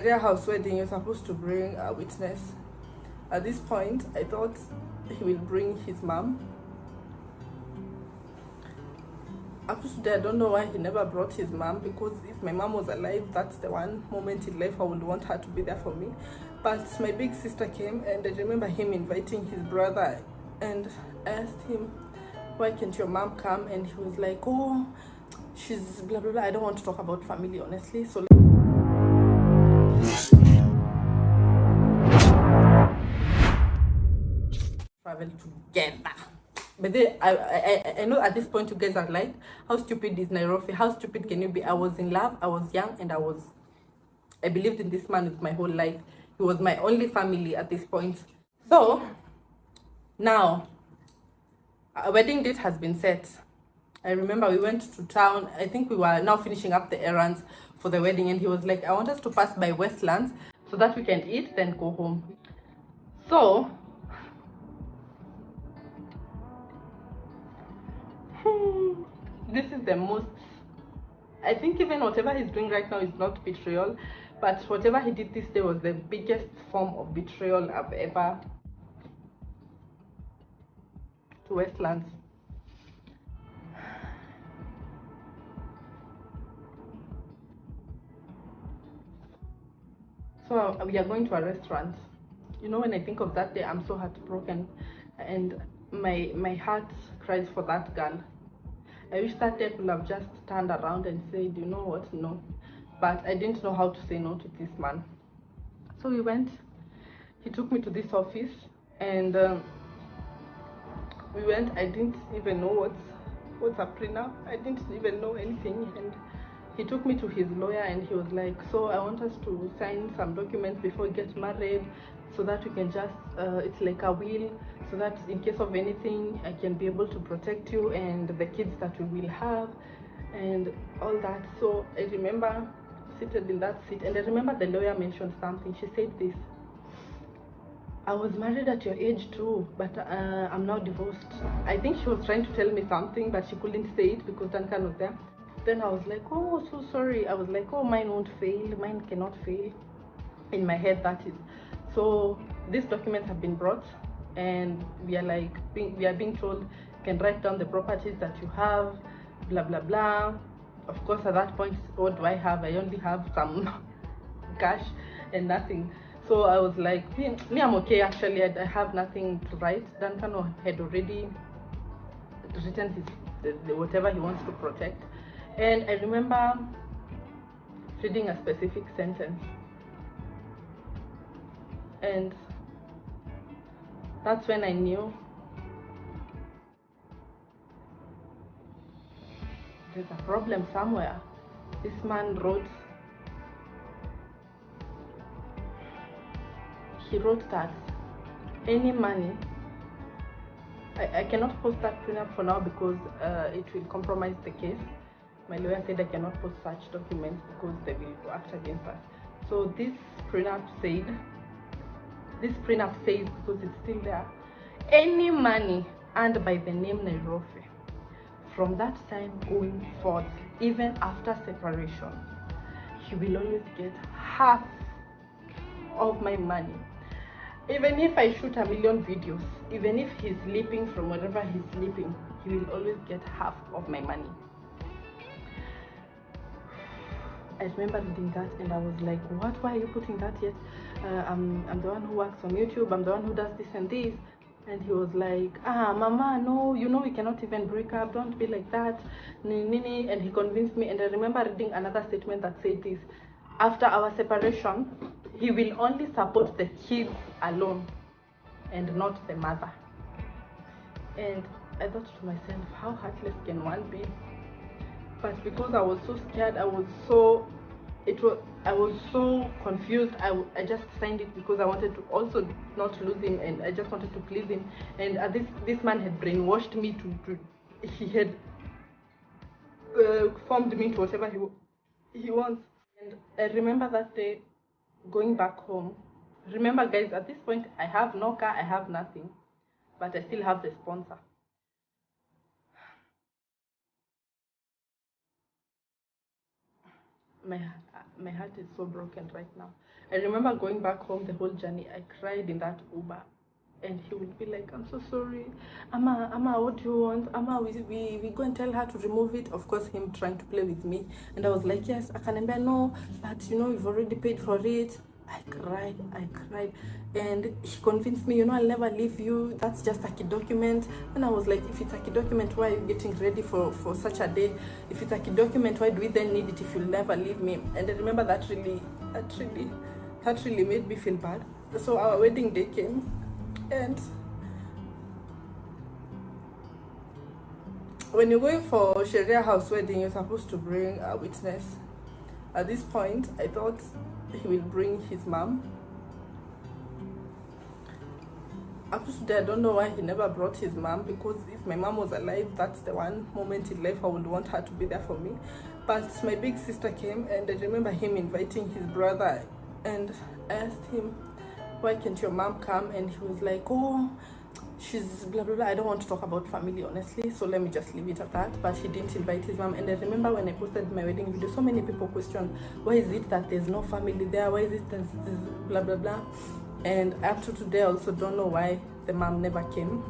Their house wedding, you're supposed to bring a witness. At this point, I thought he will bring his mom. Up to today, I don't know why he never brought his mom, because if my mom was alive, that's the one moment in life I would want her to be there for me. But my big sister came, and I remember him inviting his brother, and I asked him, why can't your mom come? And he was like, oh, she's blah blah blah. I don't want to talk about family, honestly, so travel together. But then I know at this point you guys are like, how stupid is Nairofey? How stupid can you be? I was in love, I was young, and I believed in this man with my whole life. He was my only family at this point. So now a wedding date has been set. I remember we went to town. I think we were now finishing up the errands for the wedding, and he was like, I want us to pass by Westlands so that we can eat, then go home. So this is the most, I think even whatever he's doing right now is not betrayal, but whatever he did this day was the biggest form of betrayal I've ever to Westlands. So we are going to a restaurant. You know, when I think of that day, I'm so heartbroken, and my heart cries for that girl. I wish that day could have just turned around and said, you know what, no. But I didn't know how to say no to this man. So we went. He took me to this office, and we went. I didn't even know what's a prenup. I didn't even know anything, and he took me to his lawyer, and he was like, so I want us to sign some documents before we get married, so that we can just it's like a will, so that in case of anything I can be able to protect you and the kids that we will have and all that. So I remember seated in that seat, and I remember the lawyer mentioned something. She said this, I was married at your age too, but I'm now divorced. I think she was trying to tell me something, but she couldn't say it because Duncan was there. Then I was like, oh, so sorry. I was like, oh, mine won't fail. Mine cannot fail. In my head, that is. So these documents have been brought, and we are being told, you can write down the properties that you have, blah blah blah. Of course, at that point, what do I have? I only have some cash and nothing. So I was like, me I'm okay, actually. I have nothing to write. Duncan had already written his whatever he wants to protect. And I remember reading a specific sentence, and that's when I knew there's a problem somewhere. This man wrote that any money, I cannot post that prenup for now because it will compromise the case. My lawyer said I cannot post such documents because they will act against us. So this prenup says, because it's still there, any money earned by the name Nairofey from that time going forth, even after separation, he will always get half of my money. Even if I shoot a million videos, even if he's sleeping from wherever he's sleeping, he will always get half of my money. I remember reading that, and I was like, what, why are you putting that yet? I'm the one who works on YouTube, I'm the one who does this and this. And he was like, mama, no, you know we cannot even break up, don't be like that, nini. And he convinced me. And I remember reading another statement that said this, after our separation, he will only support the kids alone and not the mother. And I thought to myself, how heartless can one be? But because I was so scared, I was so confused. I just signed it because I wanted to also not lose him, and I just wanted to please him. And this man had brainwashed me he had formed me to whatever he wants. And I remember that day going back home. Remember, guys, at this point I have no car, I have nothing, but I still have the sponsor. My heart is so broken right now. I remember going back home the whole journey. I cried in that Uber. And he would be like, I'm so sorry. Amma, what do you want? Amma, we go and tell her to remove it. Of course, him trying to play with me. And I was like, yes, I can remember, no, but you know, you've already paid for it. I cried. And he convinced me, you know, I'll never leave you. That's just a key document. And I was like, if it's a key document, why are you getting ready for such a day? If it's a key document, why do we then need it if you'll never leave me? And I remember that really made me feel bad. So our wedding day came. And when you're going for Sharia house wedding, you're supposed to bring a witness. At this point, I thought he will bring his mom. Up to today, I don't know why he never brought his mom, because if my mom was alive, that's the one moment in life I would want her to be there for me. But my big sister came, and I remember him inviting his brother, and I asked him, why can't your mom come? And he was like, oh, she's blah blah blah. I don't want to talk about family, honestly, so let me just leave it at that. But he didn't invite his mom. And I remember when I posted my wedding video, so many people questioned, why is it that there's no family there? Why is it that there's blah blah blah? And up to today, I also don't know why the mom never came,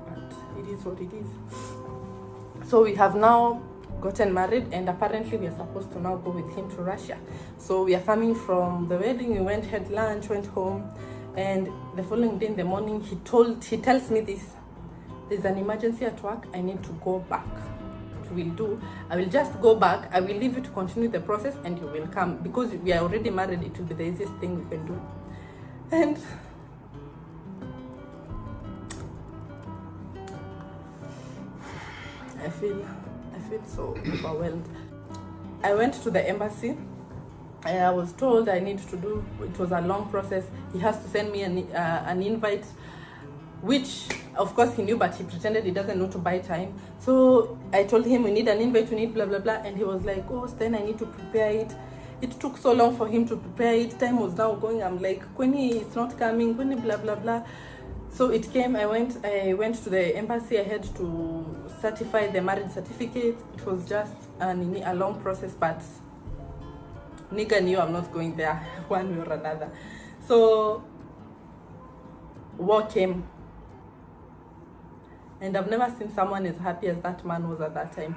but it is what it is. So we have now gotten married, and apparently we are supposed to now go with him to Russia. So we are coming from the wedding, we went, had lunch, went home, and the following day in the morning he tells me this: there's an emergency at work, I need to go back. What we will do, I will just go back, I will leave you to continue the process, and you will come, because we are already married. It will be the easiest thing we can do. And I feel so overwhelmed. I went to the embassy. I was told I need to do, it was a long process. He has to send me an invite, which of course he knew, but he pretended he doesn't know to buy time. So I told him, we need an invite, we need blah blah blah, and he was like, oh, then I need to prepare it. It took so long for him to prepare it. Time was now going. I'm like, Queenie, it's not coming. Queenie, blah blah blah. So it came. I went to the embassy. I had to certify the marriage certificate. It was just a long process, but nigga knew I'm not going there one way or another. So war came, and I've never seen someone as happy as that man was at that time.